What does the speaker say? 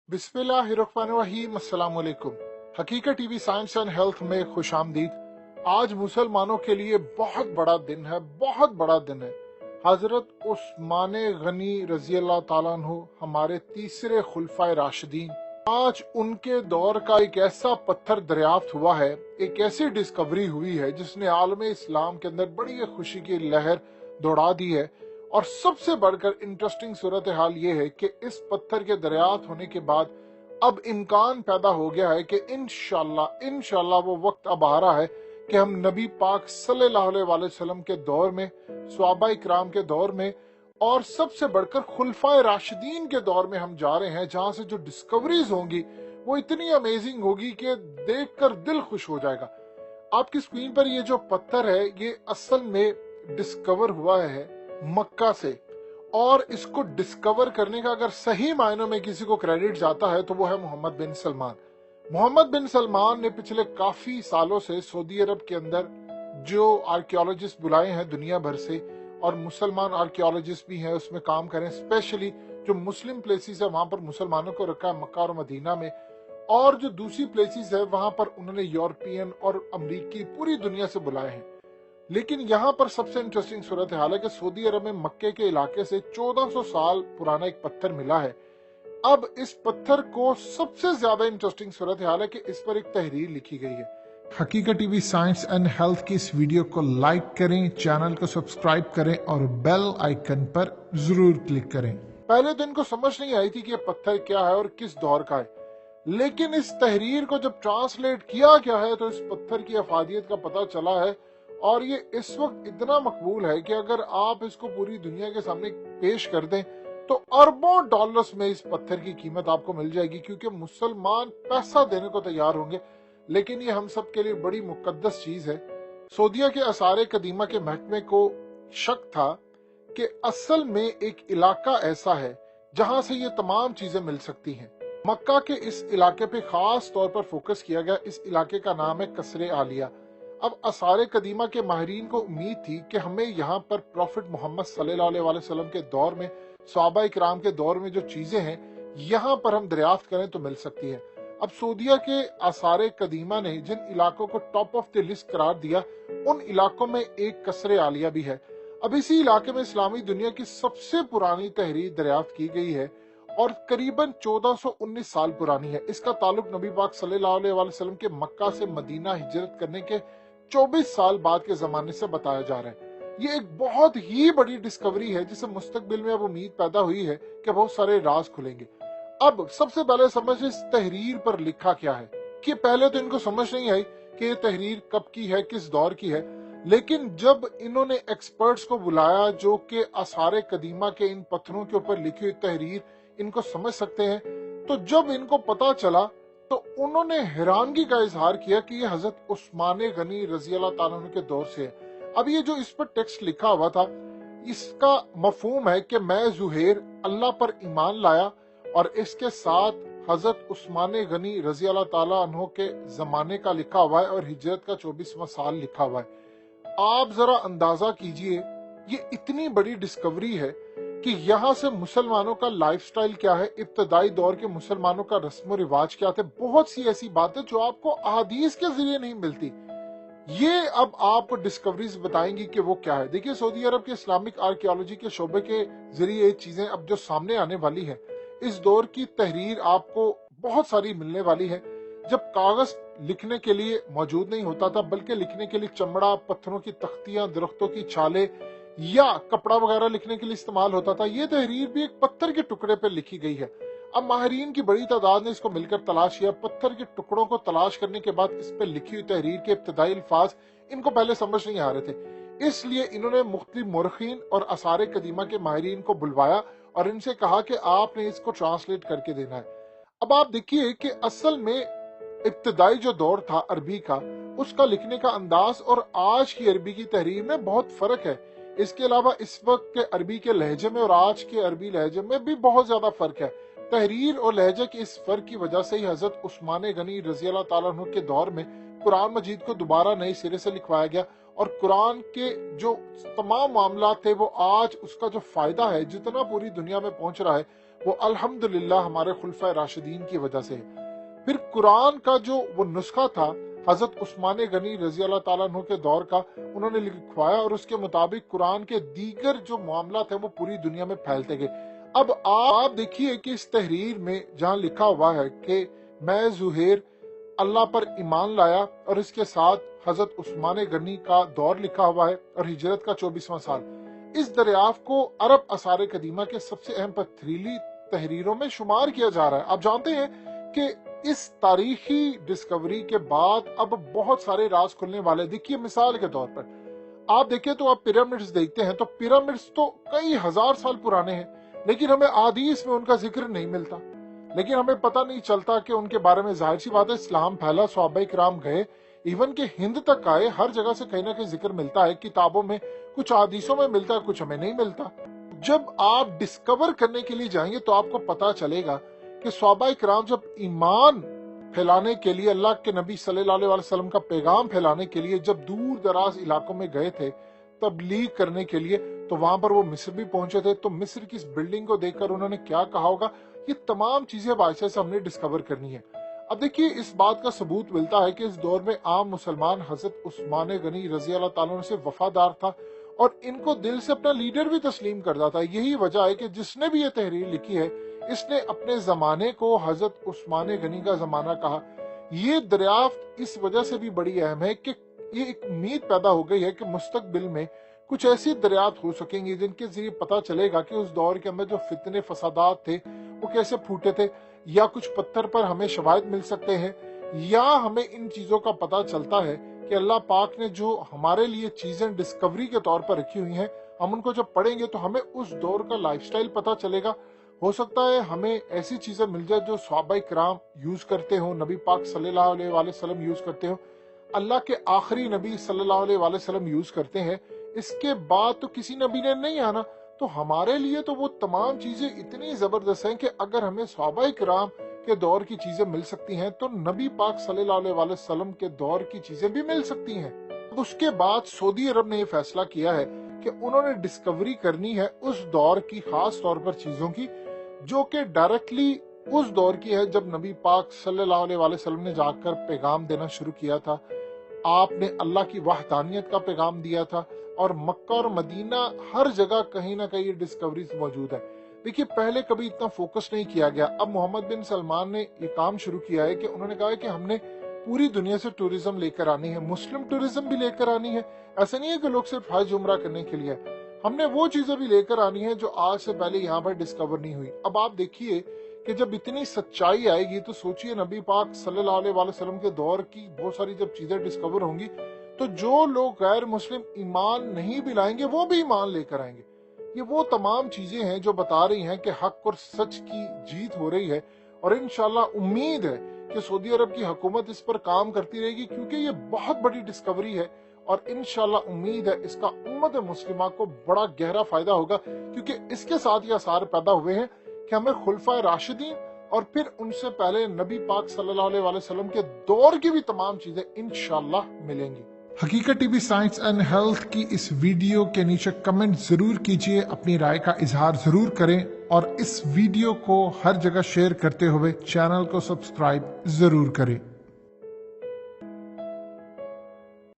बिस्मिल्लाहिर्रहमानिर्रहीम, अस्सलाम वालेकुम। हकीकत टीवी साइंस एंड हेल्थ में खुश आमदीद। आज मुसलमानों के लिए बहुत बड़ा दिन है, बहुत बड़ा दिन है। हजरत उस्मान गनी रजी अल्लाह ताला अन्हु, हमारे तीसरे खुलफाए राशिदीन, आज उनके दौर का एक ऐसा पत्थर दरियाफ्त हुआ है, एक ऐसी डिस्कवरी हुई है जिसने आलम इस्लाम के अंदर बड़ी खुशी की लहर दौड़ा दी है। और सबसे बढ़कर इंटरेस्टिंग सूरत हाल ये है कि इस पत्थर के दरियाफ्त होने के बाद अब इम्कान पैदा हो गया है कि इंशाल्लाह वो वक्त अब आ रहा है कि हम नबी पाक सल्लल्लाहु अलैहि वसल्लम के दौर में, सहाबा इकराम के दौर में और सबसे बढ़कर खुलफाए राशिदीन के दौर में हम जा रहे हैं, जहां से जो डिस्कवरीज होंगी वो इतनी अमेजिंग होगी कि देखकर दिल खुश हो जाएगा। आपकी स्क्रीन पर ये जो पत्थर है ये असल में डिस्कवर हुआ है मक्का से, और इसको डिस्कवर करने का अगर सही मायनों में किसी को क्रेडिट जाता है तो वो है मोहम्मद बिन सलमान। मोहम्मद बिन सलमान ने पिछले काफी सालों से सऊदी अरब के अंदर जो आर्कियोलॉजिस्ट बुलाए हैं दुनिया भर से, और मुसलमान आर्कियोलॉजिस्ट भी हैं उसमें काम करें, स्पेशली जो मुस्लिम प्लेसेस है वहां पर मुसलमानों को रखा है मक्का और मदीना में, और जो दूसरी प्लेसेस है वहां पर उन्होंने यूरोपियन और अमरीकी पूरी दुनिया से बुलाए हैं। लेकिन यहाँ पर सबसे इंटरेस्टिंग सूरत हाल है कि सऊदी अरब में मक्के के इलाके से 1400 साल पुराना एक पत्थर मिला है। अब इस पत्थर को सबसे ज्यादा इंटरेस्टिंग सूरत हाल है कि इस पर एक तहरीर लिखी गई है। हकीकत टीवी साइंस एंड हेल्थ की इस वीडियो को लाइक करें, चैनल को सब्सक्राइब करें और बेल आइकन पर जरूर क्लिक करें। पहले तो इनको समझ नहीं आई थी कि ये पत्थर क्या है और किस दौर का है, लेकिन इस तहरीर को जब ट्रांसलेट किया गया है तो इस पत्थर की अफादियत का पता चला है। और ये इस वक्त इतना मकबूल है कि अगर आप इसको पूरी दुनिया के सामने पेश कर दें तो अरबों डॉलर्स में इस पत्थर की कीमत आपको मिल जाएगी, क्योंकि मुसलमान पैसा देने को तैयार होंगे। लेकिन ये हम सब के लिए बड़ी मुकद्दस चीज है। सऊदिया के आसार कदीमा के महकमे को शक था कि असल में एक इलाका ऐसा है जहां से ये तमाम चीजें मिल सकती हैं। मक्का के इस इलाके पे खास तौर पर फोकस किया गया। इस इलाके का नाम है कसरे आलिया। अब आसार कदीमा के माहिरीन को उम्मीद थी कि हमें यहाँ पर प्रॉफिट मोहम्मद सल्लल्लाहु अलैहि वसल्लम के दौर में, सहाबा इकराम के दौर में जो चीजें हैं यहाँ पर हम दरियाफ्त करें तो मिल सकती है। अब सऊदिया के आसार कदीमा ने जिन इलाकों को टॉप ऑफ द लिस्ट करार दिया, उन इलाकों में एक कसरे आलिया भी है। अब इसी इलाके में इस्लामी दुनिया की सबसे पुरानी तहरीर दरियाफ्त की गई है और करीबन 1419 साल पुरानी है। इसका ताल्लुक नबी पाक सल्लल्लाहु अलैहि वसल्लम के मक्का से मदीना हिजरत करने के 24 साल बाद के जमाने से बताया जा रहा है। ये एक बहुत ही बड़ी डिस्कवरी है जिसे मुस्तकबिल में अब उम्मीद पैदा हुई है कि बहुत सारे राज खुलेंगे। अब सबसे पहले समझ इस तहरीर पर लिखा क्या है। कि पहले तो इनको समझ नहीं आई कि ये तहरीर कब की है, किस दौर की है, लेकिन जब इन्होंने एक्सपर्ट्स को बुलाया जो कि आसार कदीमा के इन पत्थरों के ऊपर लिखी हुई तहरीर इनको समझ सकते हैं, तो जब इनको पता चला तो उन्होंने हैरानगी का इजहार किया कि ये हजरत उस्मान गनी रजी अल्लाह ताला अन्हु के दौर से है। अब ये जो इस पर टेक्स्ट लिखा हुआ था इसका मफहूम है कि मैं जुहैर अल्लाह पर ईमान लाया, और इसके साथ हजरत उस्मान गनी रजी अल्लाह ताला अन्हु के जमाने का लिखा हुआ है और हिजरत का 24वां साल लिखा हुआ है। आप जरा अंदाजा कीजिए ये इतनी बड़ी डिस्कवरी है कि यहाँ से मुसलमानों का लाइफस्टाइल क्या है, इब्तदाई दौर के मुसलमानों का रस्म रिवाज क्या थे, बहुत सी ऐसी बातें जो आपको अहादीस के जरिए नहीं मिलती, ये अब आपको डिस्कवरीज बताएंगी कि वो क्या है। देखिए सऊदी अरब के इस्लामिक आर्कियोलॉजी के शोबे के जरिए चीजें अब जो सामने आने वाली है, इस दौर की तहरीर आपको बहुत सारी मिलने वाली है। जब कागज लिखने के लिए मौजूद नहीं होता था बल्कि लिखने के लिए चमड़ा, पत्थरों की तख्तियां, दरख्तों की छाले या कपड़ा वगैरह लिखने के लिए इस्तेमाल होता था, ये तहरीर भी एक पत्थर के टुकड़े पर लिखी गई है। अब माहिरीन की बड़ी तादाद ने इसको मिलकर तलाश किया। पत्थर के टुकड़ों को तलाश करने के बाद इस पर लिखी हुई तहरीर के इब्तदाई अल्फाज इनको पहले समझ नहीं आ रहे थे, इसलिए इन्होंने मुख्तलिफ मुर्खीन और आसार कदीमा के माहिरीन को बुलवाया और इनसे कहा कि आपने इसको ट्रांसलेट करके देना है। अब आप देखिए कि असल में इब्तदाई जो दौर था अरबी का, उसका लिखने का अंदाज और आज की अरबी की तहरीर में बहुत फर्क है। इसके अलावा इस वक्त के अरबी के लहजे में और आज के अरबी लहजे में भी बहुत ज्यादा फर्क है। तहरीर और लहजे के इस फर्क की वजह से ही हजरत उस्मान गनी रजी अल्लाह ताला अन्हु के दौर में कुरान मजीद को दोबारा नए सिरे से लिखवाया गया, और कुरान के जो तमाम मामला थे वो आज उसका जो फायदा है जितना पूरी दुनिया में पहुंच रहा है वो अल्हम्दुलिल्लाह हमारे खुलफा राशिदीन की वजह से है। फिर कुरान का जो वो नुस्खा था हजरत उस्मान गनी रजी अल्लाह ताला अन्हु के दौर का, उन्होंने लिखवाया और उसके मुताबिक कुरान के दीगर जो मामला थे वो पूरी दुनिया में फैलते गए। अब आप देखिए कि इस तहरीर में जहाँ लिखा हुआ है कि मैं जुहैर अल्लाह पर ईमान लाया और इसके साथ हजरत उस्मान गनी का दौर लिखा हुआ है और हिजरत का 24वां साल, इस दरियाफ्त को अरब असार कदीमा के सबसे अहम पथरीली तहरीरों में शुमार किया जा रहा है। आप जानते हैं कि इस तारीखी डिस्कवरी के बाद अब बहुत सारे राज खुलने वाले। देखिए मिसाल के तौर पर आप देखिए तो आप पिरामिड्स देखते हैं तो पिरामिड्स तो कई हजार साल पुराने हैं, लेकिन हमें हदीस में उनका जिक्र नहीं मिलता, लेकिन हमें पता नहीं चलता कि उनके बारे में। जाहिर सी बात है इस्लाम फैला, सहाबाए किराम गए, इवन के हिंद तक आए, हर जगह से कहीं ना कहीं जिक्र मिलता है, किताबों में कुछ हदीसों में मिलता है, कुछ हमें नहीं मिलता। जब आप डिस्कवर करने के लिए जाएंगे तो आपको पता चलेगा कि सहाबाए किराम जब ईमान फैलाने के लिए, अल्लाह के नबी सल्लल्लाहु अलैहि वसल्लम का पैगाम फैलाने के लिए जब दूर दराज इलाकों में गए थे तबलीग करने के लिए, तो वहां पर वो मिस्र भी पहुंचे थे। तो मिस्र की इस बिल्डिंग को देखकर उन्होंने क्या कहा होगा, ये तमाम चीजें बादशाह से हमने डिस्कवर करनी है। अब देखिए इस बात का सबूत मिलता है कि इस दौर में आम मुसलमान हजरत उस्मान गनी रजी अल्लाह ताला से वफादार था और इनको दिल से अपना लीडर भी तस्लीम करता था। यही वजह है कि जिसने भी ये तहरीर लिखी है इसने अपने जमाने को हजरत उस्मान गनी का जमाना कहा। ये दरियाफ्त इस वजह से भी बड़ी अहम है कि ये एक उम्मीद पैदा हो गई है कि मुस्तकबिल में कुछ ऐसी दरियाफ्त हो सकेंगी जिनके जरिए पता चलेगा कि उस दौर के अंदर जो फितने फसादात थे वो कैसे फूटे थे, या कुछ पत्थर पर हमें शवाहिद मिल सकते हैं, या हमें इन चीजों का पता चलता है कि अल्लाह पाक ने जो हमारे लिए चीजें डिस्कवरी के तौर पर रखी हुई हैं, हम उनको जब पढ़ेंगे तो हमें उस दौर का लाइफस्टाइल पता चलेगा। हो सकता है हमें ऐसी चीजें मिल जाए जो सहाबाए किराम यूज करते हो, नबी पाक सल्लल्लाहु अलैहि वसल्लम यूज करते हो, अल्लाह के आखिरी नबी सल्लल्लाहु अलैहि वसल्लम यूज करते हैं, इसके बाद तो किसी नबी ने नहीं आना। तो हमारे लिए तो वो तमाम चीजें इतनी जबरदस्त हैं कि अगर हमें सहाबाए किराम के दौर की चीजें मिल सकती हैं तो नबी पाक सल्लल्लाहु अलैहि वसल्लम के दौर की चीजें भी मिल सकती हैं। अब उसके बाद सऊदी अरब ने यह फैसला किया है कि उन्होंने डिस्कवरी करनी है उस दौर की, खास तौर पर चीजों की जो कि डायरेक्टली उस दौर की है जब नबी पाक सल्लल्लाहु अलैहि वसल्लम ने जाकर पैगाम देना शुरू किया था। आपने अल्लाह की वहदानियत का पैगाम दिया था और मक्का और मदीना हर जगह कहीं ना कहीं डिस्कवरीज मौजूद है। देखिए पहले कभी इतना फोकस नहीं किया गया, अब मोहम्मद बिन सलमान ने ये काम शुरू किया है कि उन्होंने कहा है कि हमने पूरी दुनिया से टूरिज्म लेकर आनी है, मुस्लिम टूरिज्म भी लेकर आनी है। ऐसा नहीं है कि लोग सिर्फ हज उम्रा करने के लिए, हमने वो चीजें भी लेकर आनी है जो आज से पहले यहाँ पर डिस्कवर नहीं हुई। अब आप देखिए कि जब इतनी सच्चाई आएगी तो सोचिए नबी पाक सल्लल्लाहु अलैहि वसल्लम के दौर की बहुत सारी जब चीजें डिस्कवर होंगी तो जो लोग गैर मुस्लिम ईमान नहीं भी लाएंगे वो भी ईमान लेकर आएंगे। ये वो तमाम चीजें हैं जो बता रही हैं कि हक और सच की जीत हो रही है और इंशाल्लाह उम्मीद है कि सऊदी अरब की हुकूमत इस पर काम करती रहेगी क्योंकि ये बहुत बड़ी डिस्कवरी है और इंशाल्लाह उम्मीद है इसका उम्मत मुस्लिमा को बड़ा गहरा फायदा होगा, क्योंकि इसके साथ ये आसार पैदा हुए हैं कि हमें खुलफा राशिदीन और फिर उनसे पहले नबी पाक सल्लल्लाहु अलैहि वसल्लम के दौर की भी तमाम चीजें इंशाल्लाह मिलेंगी। हकीकत टीवी साइंस एंड हेल्थ की इस वीडियो के नीचे कमेंट जरूर कीजिए, अपनी राय का इजहार जरूर करें और इस वीडियो को हर जगह शेयर करते हुए चैनल को सब्सक्राइब जरूर करें।